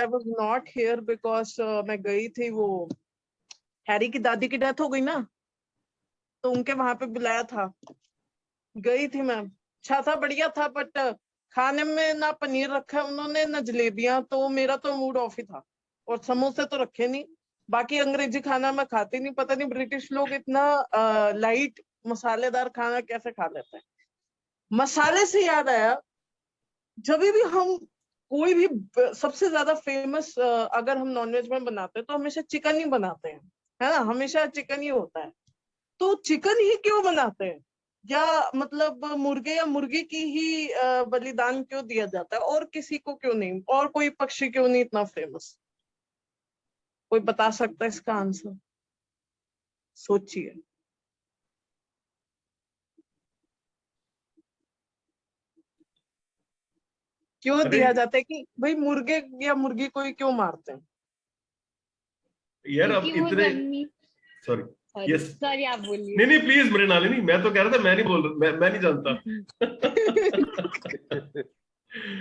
I was not here because मैं गई थी, वो हैरी की दादी की डेथ हो गई ना, तो उनके वहां पे बुलाया था, गई थी मैं। अच्छा था, बढ़िया था, बट खाने में ना पनीर रखा है उन्होंने ना जलेबियां, तो मेरा तो मूड ऑफ ही था। और समोसे तो रखे नहीं। बाकी अंग्रेजी खाना मैं खाती नहीं, पता नहीं ब्रिटिश लोग इतना लाइट मसालेदार खाना कैसे खा लेते हैं। मसाले से याद आया, जब भी हम कोई भी सबसे ज्यादा फेमस अगर हम नॉनवेज में बनाते हैं तो हमेशा चिकन ही बनाते हैं, है ना, हमेशा चिकन ही होता है। तो चिकन ही क्यों बनाते हैं, या मतलब मुर्गे या मुर्गी की ही बलिदान क्यों दिया जाता है, और किसी को क्यों नहीं, और कोई पक्षी क्यों नहीं इतना फेमस? कोई बता सकता है इसका आंसर? सोचिए। क्यों अरे दिया जाता है कि भाई मुर्गे या मुर्गी को ही क्यों मारते हैं? यार अब क्योंकि वो इतने, जमीन, सॉरी, सॉरी यस, सॉरी आप बोलिए। नहीं नहीं प्लीज मृणालिनी, मैं तो कह रहा था, मैं नहीं बोल रहा, मैं नहीं जानता।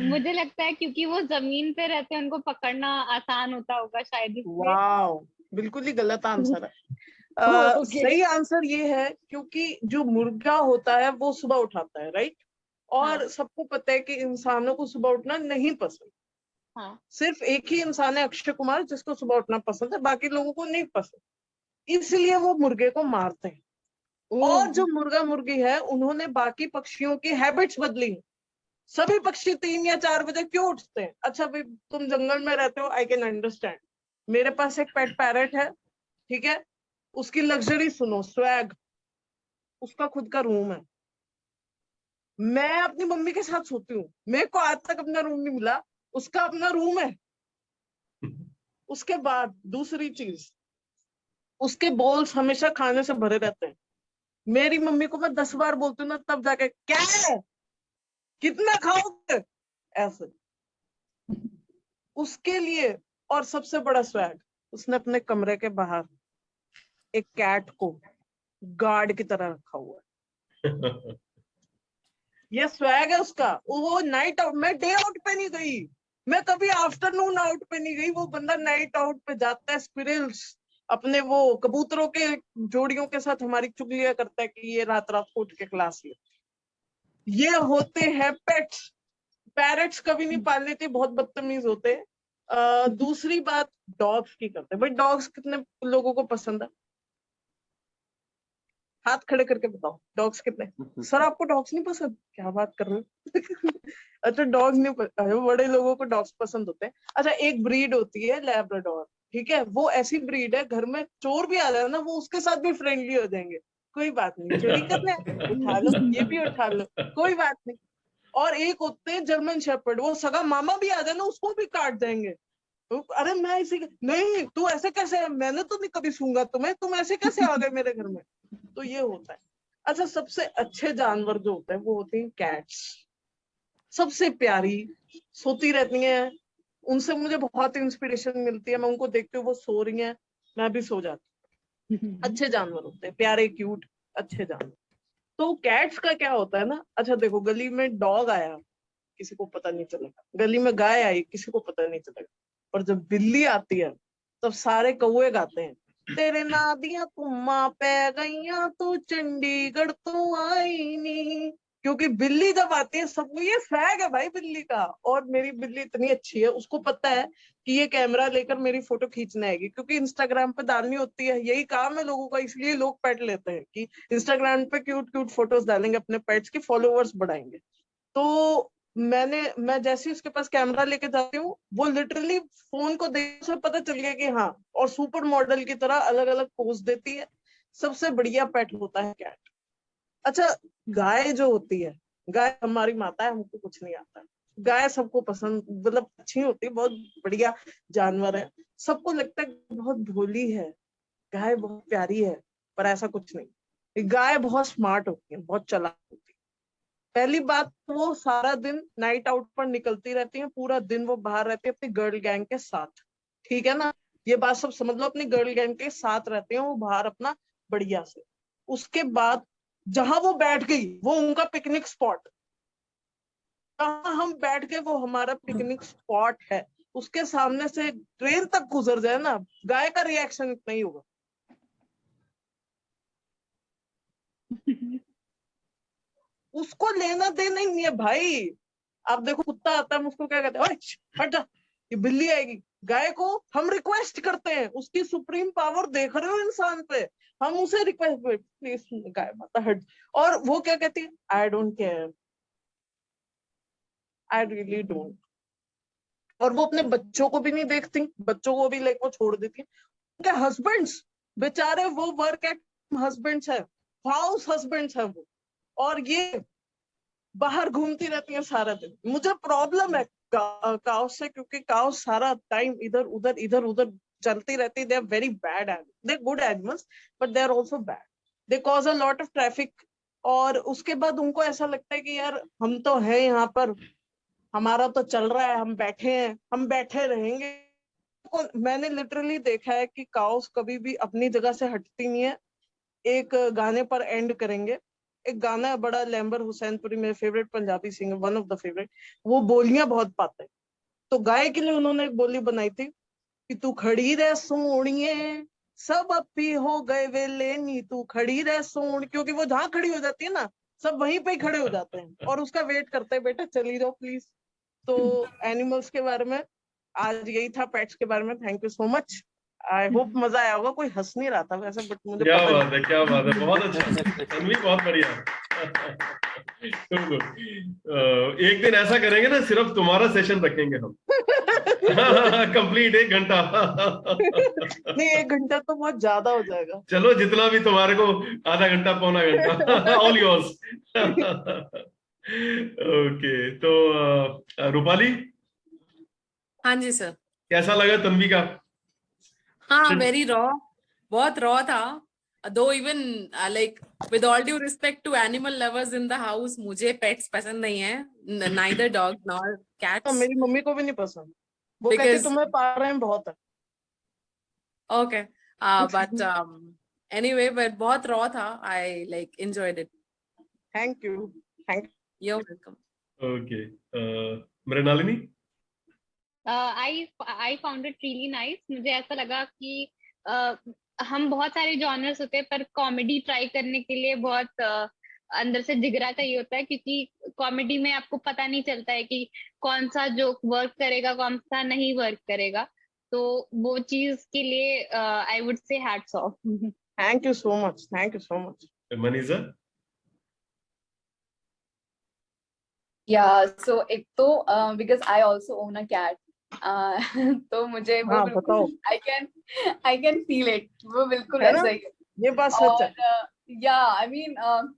मुझे लगता है क्योंकि वो जमीन पे रहते हैं, उनको पकड़ना आसान होता होगा शायद इसलिए। वाह, बिल्कुल ही गलत आंसर है। ओके। सही आंसर ये है क्योंकि जो मुर्गा होता है वो सुबह उठाता है, राइट? और हाँ सबको पता है कि इंसानों को सुबह उठना नहीं पसंद। हाँ। सिर्फ एक ही इंसान है, अक्षय कुमार, जिसको सुबह उठना पसंद है, बाकी लोगों को नहीं पसंद। इसलिए वो मुर्गे को मारते हैं। और ओह। जो मुर्गा मुर्गी है उन्होंने बाकी पक्षियों की हैबिट्स बदली हैं। सभी पक्षी 3 या 4 बजे क्यों उठते हैं? अच्छा भाई, तुम जंगल में रहते हो, आई कैन अंडरस्टैंड। मेरे पास एक पेट पैरट है, ठीक है, उसकी लग्जरी सुनो, स्वैग, उसका खुद का रूम है। मैं अपनी मम्मी के साथ सोती हूँ, मेरे को आज तक अपना रूम नहीं मिला, उसका अपना रूम है। उसके बाद दूसरी चीज, उसके बॉल्स हमेशा खाने से भरे रहते हैं। मेरी मम्मी को मैं 10 बार बोलती हूँ ना, तब जाके क्या है, कितना खाओगे, ऐसे। उसके लिए, और सबसे बड़ा स्वैग, उसने अपने कमरे के बाहर एक कैट को गार्ड की तरह रखा हुआ है। ये स्वैग है उसका। वो नाइट आउट, मैं डे आउट पे नहीं गई, मैं कभी आफ्टरनून आउट पे नहीं गई, वो बंदा नाइट आउट पे जाता है, स्क्विरल्स अपने वो कबूतरों के जोड़ियों के साथ हमारी चुगलियां करता है कि ये रात रात को उठ के क्लास ले। ये होते हैं पेट्स। पैरट्स कभी नहीं पालने थे, बहुत बदतमीज होते हैं। दूसरी बात, डॉग्स की करते हैं भाई। डॉग्स कितने लोगों को पसंद है? हाथ खड़े करके बताओ, डॉग्स कितने? सर आपको डॉग्स नहीं पसंद? क्या बात कर रहे हो? अच्छा, डॉग्स नहीं पसंद, बड़े लोगों को डॉग्स पसंद होते हैं। अच्छा, एक ब्रीड होती है लैब्राडोर, ठीक है, वो ऐसी ब्रीड है, घर में चोर भी आ जाए ना, वो उसके साथ भी फ्रेंडली हो जाएंगे। कोई बात नहीं, चोरी करना है, उठा लो, ये भी उठा लो, कोई बात नहीं। और एक होते हैं जर्मन शेपर्ड, वो सगा मामा भी आ जाए ना, उसको भी काट देंगे। अरे मैं इसी, नहीं तू ऐसे कैसे, मैंने तो नहीं कभी सूंगा तुम्हें, तुम ऐसे कैसे आ गए मेरे घर में? तो ये होता है। अच्छा, सबसे अच्छे जानवर जो होते हैं वो होते हैं कैट्स। सबसे प्यारी, सोती रहती हैं, उनसे मुझे बहुत इंस्पिरेशन मिलती है। मैं उनको देखती हूँ, वो सो रही हैं, मैं भी सो जाती हूँ। अच्छे जानवर होते हैं, प्यारे, क्यूट, अच्छे जानवर। तो कैट्स का क्या होता है ना, अच्छा देखो, गली में डॉग आया, किसी को पता नहीं चलेगा, गली में गाय आई, किसी को पता नहीं चलेगा, और जब बिल्ली आती है तब सारे कौए गाते हैं, तेरे नादियां तुम्मा पै गईया, तो चंडीगढ़ तो आई नी। क्योंकि बिल्ली जब आती है सब, ये फैग है भाई बिल्ली का। और मेरी बिल्ली इतनी अच्छी है, उसको पता है कि ये कैमरा लेकर मेरी फोटो खींचने आएगी, क्योंकि इंस्टाग्राम पे डालनी होती है, यही काम है लोगों का, इसलिए लोग पेट लेते हैं कि इंस्टाग्राम पे क्यूट क्यूट फोटोज डालेंगे, अपने पेट्स की फॉलोअर्स बढ़ाएंगे। तो मैं जैसे ही उसके पास कैमरा लेके जाती हूँ, वो लिटरली फोन को देख से पता चल गया कि हाँ, और सुपर मॉडल की तरह अलग अलग पोज देती है। सबसे बढ़िया पेट होता है कैट। अच्छा, गाय जो होती है, गाय हमारी माता है, हमको कुछ नहीं आता है। गाय सबको पसंद, मतलब अच्छी होती है, बहुत बढ़िया जानवर है। सबको लगता है बहुत भोली है, गाय बहुत प्यारी है, पर ऐसा कुछ नहीं। गाय बहुत स्मार्ट होती है, बहुत चालाक होती है। पहली बात, वो सारा दिन नाइट आउट पर निकलती रहती है, पूरा दिन वो बाहर रहती है अपनी गर्ल गैंग के साथ, ठीक है ना, ये बात सब समझ लो, अपनी गर्ल गैंग के साथ रहते हैं वो बाहर अपना, बढ़िया से। उसके बाद जहां वो बैठ गई, वो उनका पिकनिक स्पॉट, जहां हम बैठ गए वो हमारा पिकनिक स्पॉट है। उसके सामने से ट्रेन तक गुजर जाए ना, गाय का रिएक्शन इतना ही होगा। उसको लेना देना ही नहीं है भाई। आप देखो कुत्ता आता है, हम उसको क्या कहते हैं, ओए हट जा, ये बिल्ली आएगी। गाय को हम रिक्वेस्ट करते हैं, उसकी सुप्रीम पावर देख रहे हो इंसान पे, हम उसे रिक्वेस्ट, प्लीज गाय माता हट, और वो क्या कहती है, I don't care, I really don't. और वो अपने बच्चों को भी नहीं देखती, बच्चों को भी लेकर छोड़ देती है। उनके हस्बैंड्स बेचारे, वो वर्क एट हस्बैंड्स है, हाउस हस्बैंड्स है वो, और ये बाहर घूमती रहती है सारा दिन। मुझे प्रॉब्लम है काउ से, क्योंकि काउ सारा टाइम इधर उधर चलती रहती। They are very bad animals, they are good animals but they are also bad, they cause a lot of traffic. और उसके बाद उनको ऐसा लगता है कि यार हम तो है यहाँ पर, हमारा तो चल रहा है, हम बैठे हैं, हम बैठे रहेंगे। मैंने लिटरली देखा है कि काउस कभी भी अपनी जगह से हटती नहीं है। एक गाने पर एंड करेंगे, एक गाना है बड़ा, लैम्बर हुसैनपुरी, मेरे favourite Punjabi singer, one of the favourite, वो बोलियां बहुत पाते हैं। तो गाय के लिए उन्होंने एक बोली बनाई थी कि तू खड़ी रह सोनिए, सब अपी हो गए वेले नी, तू खड़ी रह सोन, क्योंकि वो जहां खड़ी हो जाती है ना, सब वहीं पे ही खड़े हो जाते हैं और उसका वेट करते हैं, बेटा चली जाओ प्लीज। तो एनिमल्स के बारे में आज यही था, पेट्स के बारे में। Thank you so much, I hope मजा आया होगा। कोई हंस नहीं रहा था वैसे, बट मुझे क्या पता बात है, क्या बात है, बहुत अच्छा तन्वी, बहुत बढ़िया। एक दिन ऐसा करेंगे ना, सिर्फ तुम्हारा सेशन रखेंगे हम। कंप्लीट 1 घंटा। नहीं, 1 घंटा तो बहुत ज्यादा हो जाएगा। चलो जितना भी तुम्हारे को, आधा घंटा पौना घंटा, ऑल योर्स। ओके, तो रूपाली, हाँ जी सर। कैसा लगा तन्वी का? हाँ, वेरी रॉ, बहुत रॉ था। Though even like with all due respect to animal lovers in the house, मुझे पेट्स पसंद नहीं है, नाइदर डॉग नॉर तो कैट्स, मेरी मम्मी को भी नहीं पसंद, वो कहती बिकॉज तुम्हें पाल रहे हैं बहुत है। ओके, बट एनीवे, बट बहुत रॉ था, I like enjoyed it. Thank you, thank you are welcome. Okay, Mrinalini. I found it really nice. मुझे ऐसा लगा कि हम बहुत सारे जॉनर्स होते हैं, पर कॉमेडी ट्राई करने के लिए बहुत अंदर से जिगरा चाहिए होता है, क्योंकि कॉमेडी में आपको पता नहीं चलता है कि कौन सा जोक वर्क करेगा, कौन सा नहीं वर्क करेगा। तो वो चीज के लिए I would say hats off. You so much, thank you so much. Manisha. So एक तो because I also own a cat, तो मुझे वो हाँ, बिल्कुल बताओ। आई कैन फील इट, वो बिल्कुल है ना? ऐसा ही है। ये बात सच है। और आई मीन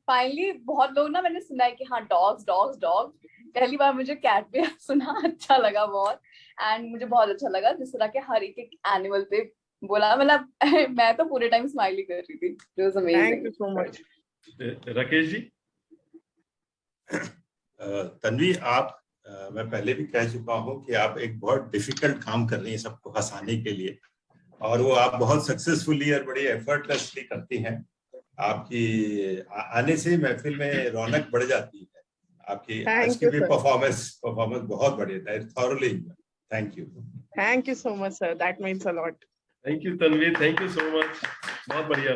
फाइनली बहुत लोग ना, मैंने सुना है कि हाँ डॉग्स डॉग्स डॉग्स, पहली बार मुझे कैट पे सुना, अच्छा लगा बहुत। एंड मुझे बहुत अच्छा लगा जिस तरह के हर एक एनिमल पे बोला, मतलब मैं तो पूरे टाइम स्माइली कर रही थी, it was thank amazing. You so much. Rakesh ji. Tanvi, आप मैं पहले भी कह चुका हूं कि आप एक बहुत डिफिकल्ट काम कर रही हैं सबको हंसाने के लिए, और वो आप बहुत सक्सेसफुली और बड़ी एफर्टलेसली करती हैं। आपकी आने से महफिल में रौनक बढ़ जाती है। आपकी आज की भी परफॉर्मेंस बहुत बढ़िया था, thoroughly. Thank you so much sir, that means a lot. Thank you Tanvi, thank you so much, बहुत बढ़िया,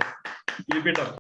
कीप इट अप।